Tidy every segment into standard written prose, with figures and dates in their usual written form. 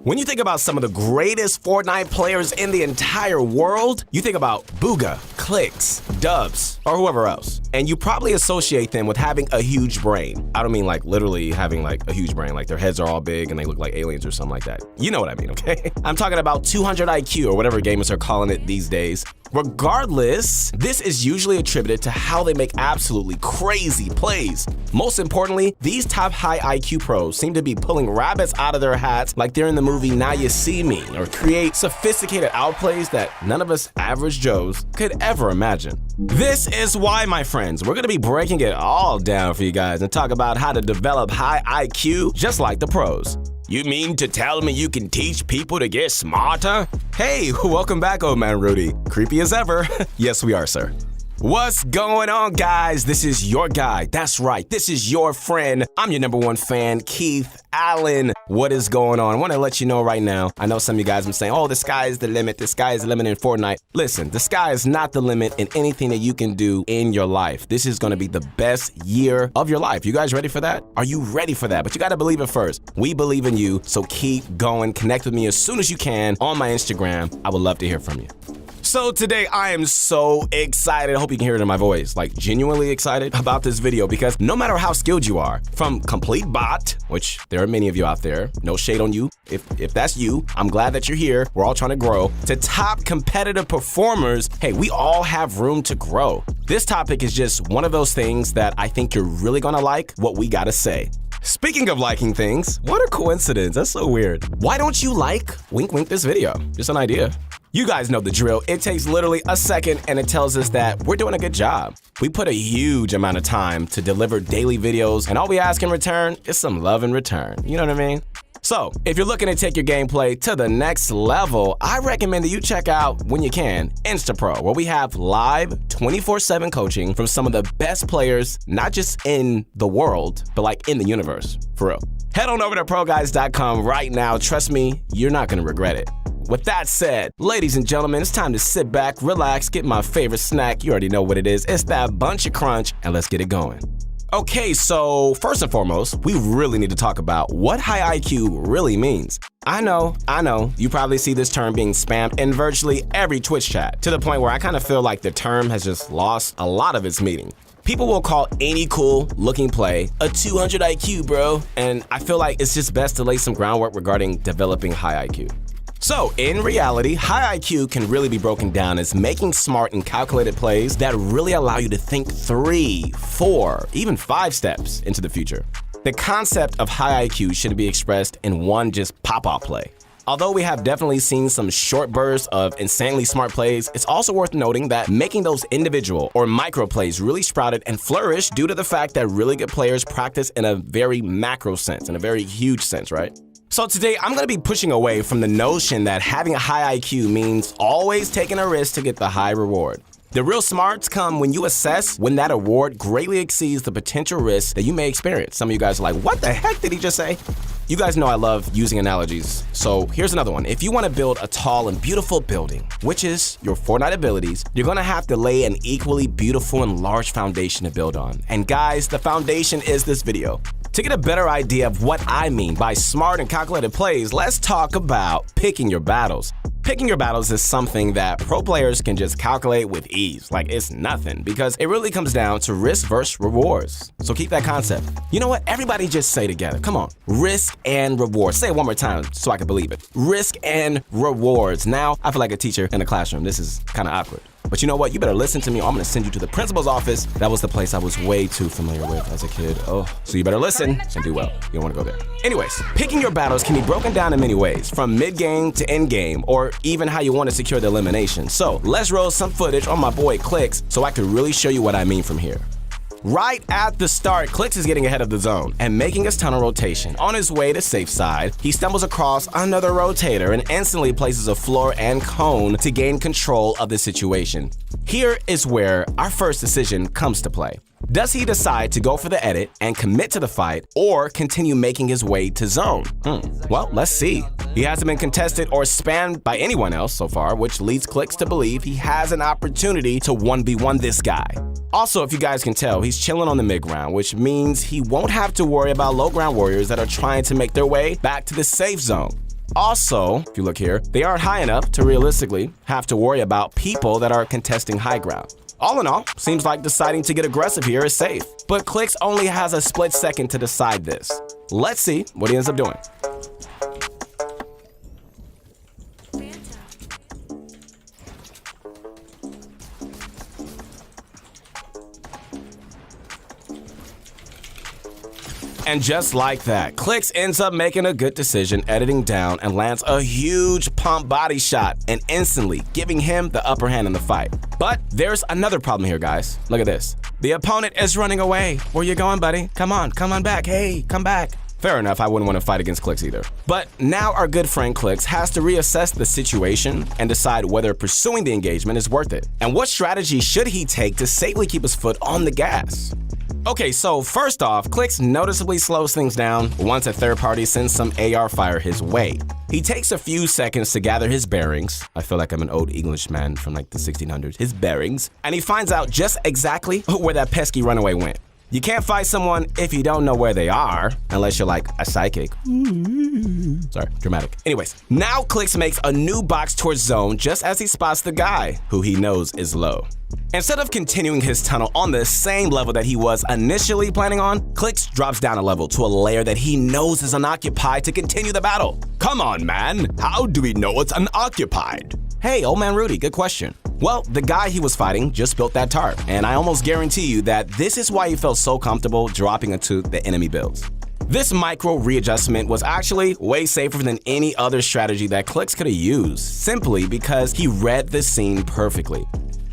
When you think about some of the greatest Fortnite players in the entire world, you think about Booga, Clicks, Dubs, or whoever else. And you probably associate them with having a huge brain. I don't mean like literally having like a huge brain, like their heads are all big and they look like aliens or something like that. You know what I mean, okay? I'm talking about 200 IQ or whatever gamers are calling it these days. Regardless, this is usually attributed to how they make absolutely crazy plays. Most importantly, these top high IQ pros seem to be pulling rabbits out of their hats like they're in the movie Now You See Me, or create sophisticated outplays that none of us average Joes could ever imagine. This is why, my friends, we're gonna be breaking it all down for you guys and talk about how to develop high IQ just like the pros. You mean to tell me you can teach people to get smarter? Hey, welcome back, old man Rudy. Creepy as ever. Yes, we are, sir. What's going on, guys? This is your guy. That's right. This is your friend. I'm your #1 fan, Keith Allen. What is going on? I want to let you know right now. I know some of you guys have been saying, oh, the sky is the limit. The sky is the limit in Fortnite. Listen, the sky is not the limit in anything that you can do in your life. This is going to be the best year of your life. You guys ready for that? Are you ready for that? But you got to believe it first. We believe in you, so keep going. Connect with me as soon as you can on my Instagram. I would love to hear from you. So today I am so excited. I hope you can hear it in my voice, like genuinely excited about this video, because no matter how skilled you are, from complete bot, which there are many of you out there, no shade on you. If that's you, I'm glad that you're here. We're all trying to grow. To top competitive performers, hey, we all have room to grow. This topic is just one of those things that I think you're really gonna like what we gotta say. Speaking of liking things, what a coincidence. That's so weird. Why don't you like, wink wink, this video? Just an idea. You guys know the drill. It takes literally a second and it tells us that we're doing a good job. We put a huge amount of time to deliver daily videos, and all we ask in return is some love in return. You know what I mean? So, if you're looking to take your gameplay to the next level, I recommend that you check out, when you can, InstaPro, where we have live 24/7 coaching from some of the best players, not just in the world, but like in the universe, for real. Head on over to ProGuys.com right now. Trust me, you're not gonna regret it. With that said, ladies and gentlemen, it's time to sit back, relax, get my favorite snack. You already know what it is. It's that bunch of crunch, and let's get it going. Okay, so first and foremost, we really need to talk about what high IQ really means. I know, you probably see this term being spammed in virtually every Twitch chat, to the point where I kind of feel like the term has just lost a lot of its meaning. People will call any cool looking play a 200 IQ, bro, and I feel like it's just best to lay some groundwork regarding developing high IQ. So, in reality, high IQ can really be broken down as making smart and calculated plays that really allow you to think 3, 4, even 5 steps into the future. The concept of high IQ shouldn't be expressed in one just pop-out play. Although we have definitely seen some short bursts of insanely smart plays, it's also worth noting that making those individual or micro plays really sprouted and flourished due to the fact that really good players practice in a very macro sense, in a very huge sense, right? So today, I'm gonna be pushing away from the notion that having a high IQ means always taking a risk to get the high reward. The real smarts come when you assess when that award greatly exceeds the potential risk that you may experience. Some of you guys are like, what the heck did he just say? You guys know I love using analogies, so here's another one. If you want to build a tall and beautiful building, which is your Fortnite abilities, you're gonna have to lay an equally beautiful and large foundation to build on. And guys, the foundation is this video. To get a better idea of what I mean by smart and calculated plays, let's talk about picking your battles. Picking your battles is something that pro players can just calculate with ease, like it's nothing, because it really comes down to risk versus rewards. So keep that concept. You know what? Everybody just say together, come on. Risk and rewards. Say it one more time so I can believe it. Risk and rewards. Now, I feel like a teacher in a classroom. This is kind of awkward. But you know what? You better listen to me, or I'm gonna send you to the principal's office. That was the place I was way too familiar with as a kid. Oh, so you better listen and do well. You don't wanna go there. Anyways, picking your battles can be broken down in many ways, from mid-game to end-game, or even how you wanna secure the elimination. So let's roll some footage on my boy Clicks so I can really show you what I mean from here. Right at the start, Clicks is getting ahead of the zone and making his tunnel rotation. On his way to safe side, he stumbles across another rotator and instantly places a floor and cone to gain control of the situation. Here is where our first decision comes to play. Does he decide to go for the edit and commit to the fight, or continue making his way to zone? Well, let's see. He hasn't been contested or spammed by anyone else so far, which leads Clicks to believe he has an opportunity to 1v1 this guy. Also, if you guys can tell, he's chilling on the mid ground, which means he won't have to worry about low ground warriors that are trying to make their way back to the safe zone. Also, if you look here, they aren't high enough to realistically have to worry about people that are contesting high ground. All in all, seems like deciding to get aggressive here is safe, but Clix only has a split second to decide this. Let's see what he ends up doing. And just like that, Clix ends up making a good decision, editing down, and lands a huge pump body shot and instantly giving him the upper hand in the fight. But there's another problem here, guys. Look at this. The opponent is running away. Where you going, buddy? Come on back. Hey, come back. Fair enough, I wouldn't want to fight against Clix either. But now our good friend Clix has to reassess the situation and decide whether pursuing the engagement is worth it. And what strategy should he take to safely keep his foot on the gas? Okay, so first off, Clix noticeably slows things down once a third party sends some AR fire his way. He takes a few seconds to gather his bearings. I feel like I'm an old Englishman from like the 1600s. His bearings. And he finds out just exactly where that pesky runaway went. You can't fight someone if you don't know where they are, unless you're like a psychic. Sorry, dramatic. Anyways, now Clix makes a new box towards zone just as he spots the guy, who he knows is low. Instead of continuing his tunnel on the same level that he was initially planning on, Clix drops down a level to a layer that he knows is unoccupied to continue the battle. Come on, man. How do we know it's unoccupied? Hey, old man Rudy, good question. Well, the guy he was fighting just built that tarp, and I almost guarantee you that this is why he felt so comfortable dropping into the enemy builds. This micro readjustment was actually way safer than any other strategy that Clix could have used, simply because he read the scene perfectly.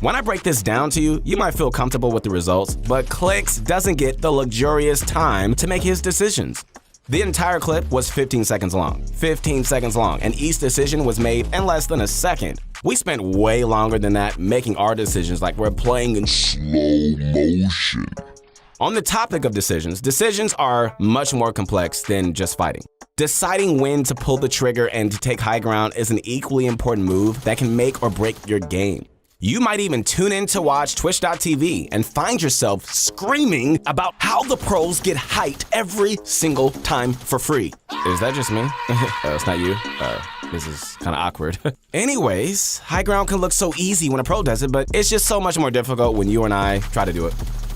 When I break this down to you, you might feel comfortable with the results, but Clix doesn't get the luxurious time to make his decisions. The entire clip was 15 seconds long. 15 seconds long, and each decision was made in less than a second. We spent way longer than that making our decisions like we're playing in slow motion. On the topic of decisions, decisions are much more complex than just fighting. Deciding when to pull the trigger and to take high ground is an equally important move that can make or break your game. You might even tune in to watch twitch.tv and find yourself screaming about how the pros get hyped every single time for free. Is that just me? It's not you? This is kind of awkward. Anyways, high ground can look so easy when a pro does it, but it's just so much more difficult when you and I try to do it.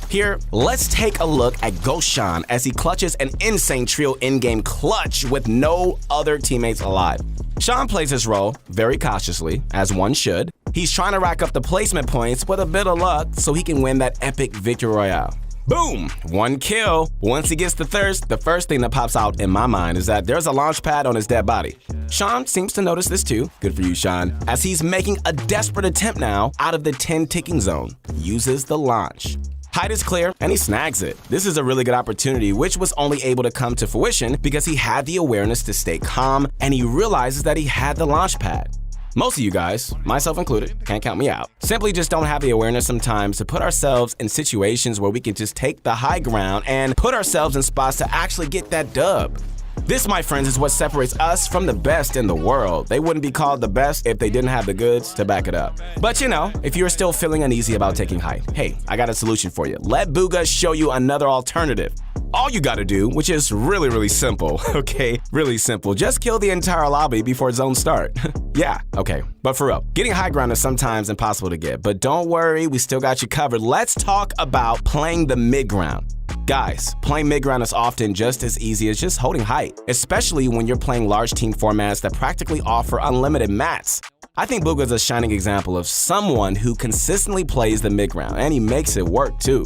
Here, let's take a look at Sean as he clutches an insane trio in-game clutch with no other teammates alive. Sean plays his role very cautiously, as one should. He's trying to rack up the placement points with a bit of luck so he can win that epic victory royale. Boom! 1 kill. Once he gets the thirst, the first thing that pops out in my mind is that there's a launch pad on his dead body. Sean seems to notice this too. Good for you, Sean. As he's making a desperate attempt now out of the 10 ticking zone. Uses the launch. Height is clear, and he snags it. This is a really good opportunity, which was only able to come to fruition because he had the awareness to stay calm, and he realizes that he had the launch pad. Most of you guys, myself included, can't count me out, simply just don't have the awareness sometimes to put ourselves in situations where we can just take the high ground and put ourselves in spots to actually get that dub. This, my friends, is what separates us from the best in the world. They wouldn't be called the best if they didn't have the goods to back it up. But you know, if you're still feeling uneasy about taking height, hey, I got a solution for you. Let Bugha show you another alternative. All you gotta do, which is really simple, okay? Really simple. Just kill the entire lobby before zone start. Yeah, okay. But for real, getting high ground is sometimes impossible to get, but don't worry, we still got you covered. Let's talk about playing the mid ground. Guys, playing mid ground is often just as easy as just holding height, especially when you're playing large team formats that practically offer unlimited mats. I think Bugha is a shining example of someone who consistently plays the mid ground, and he makes it work too.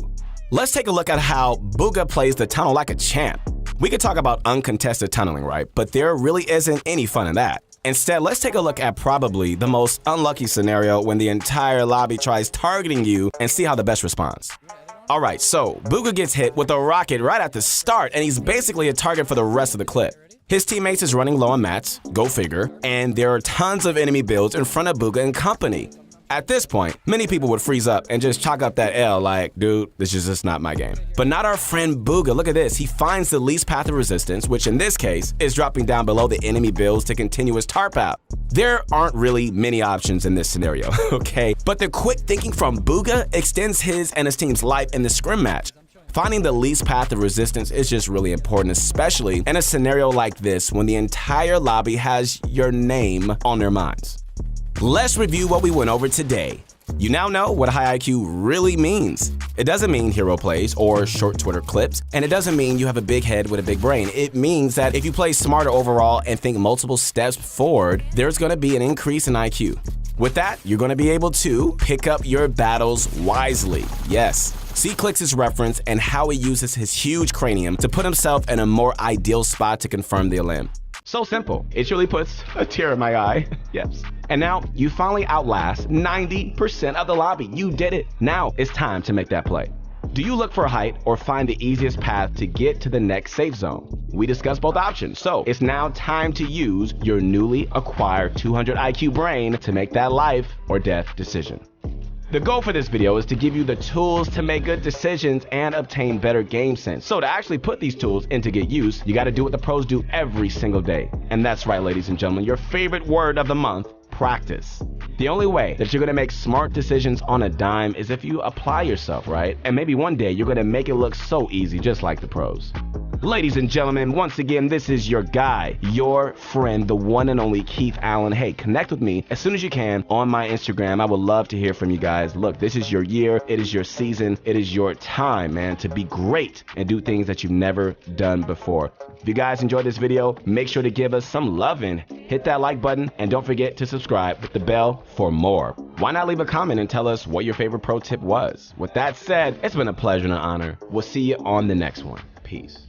Let's take a look at how Bugha plays the tunnel like a champ. We could talk about uncontested tunneling, right? But there really isn't any fun in that. Instead, let's take a look at probably the most unlucky scenario when the entire lobby tries targeting you and see how the best responds. Alright, so Bugha gets hit with a rocket right at the start, and he's basically a target for the rest of the clip. His teammates is running low on mats, go figure, and there are tons of enemy builds in front of Bugha and company. At this point, many people would freeze up and just chalk up that L like, dude, this is just not my game. But not our friend Bugha. Look at this. He finds the least path of resistance, which in this case is dropping down below the enemy builds to continue his tarp out. There aren't really many options in this scenario, okay? But the quick thinking from Bugha extends his and his team's life in the scrim match. Finding the least path of resistance is just really important, especially in a scenario like this when the entire lobby has your name on their minds. Let's review what we went over today. You now know what high IQ really means. It doesn't mean hero plays or short Twitter clips, and it doesn't mean you have a big head with a big brain. It means that if you play smarter overall and think multiple steps forward, there's going to be an increase in IQ. With that, you're going to be able to pick up your battles wisely. Yes. See Clix's reference and how he uses his huge cranium to put himself in a more ideal spot to confirm the limb. So simple. It surely puts a tear in my eye. Yes. And now you finally outlast 90% of the lobby. You did it. Now it's time to make that play. Do you look for height or find the easiest path to get to the next safe zone? We discussed both options, so it's now time to use your newly acquired 200 IQ brain to make that life or death decision. The goal for this video is to give you the tools to make good decisions and obtain better game sense. So to actually put these tools into good use, you got to do what the pros do every single day. And that's right, ladies and gentlemen, your favorite word of the month, practice. The only way that you're going to make smart decisions on a dime is if you apply yourself, right? And maybe one day you're going to make it look so easy, just like the pros. Ladies and gentlemen, once again, this is your guy, your friend, the one and only Keith Allen. Hey, connect with me as soon as you can on my Instagram. I would love to hear from you guys. Look, this is your year. It is your season. It is your time, man, to be great and do things that you've never done before. If you guys enjoyed this video, make sure to give us some loving. Hit that like button and don't forget to subscribe with the bell for more. Why not leave a comment and tell us what your favorite pro tip was? With that said, it's been a pleasure and an honor. We'll see you on the next one. Peace.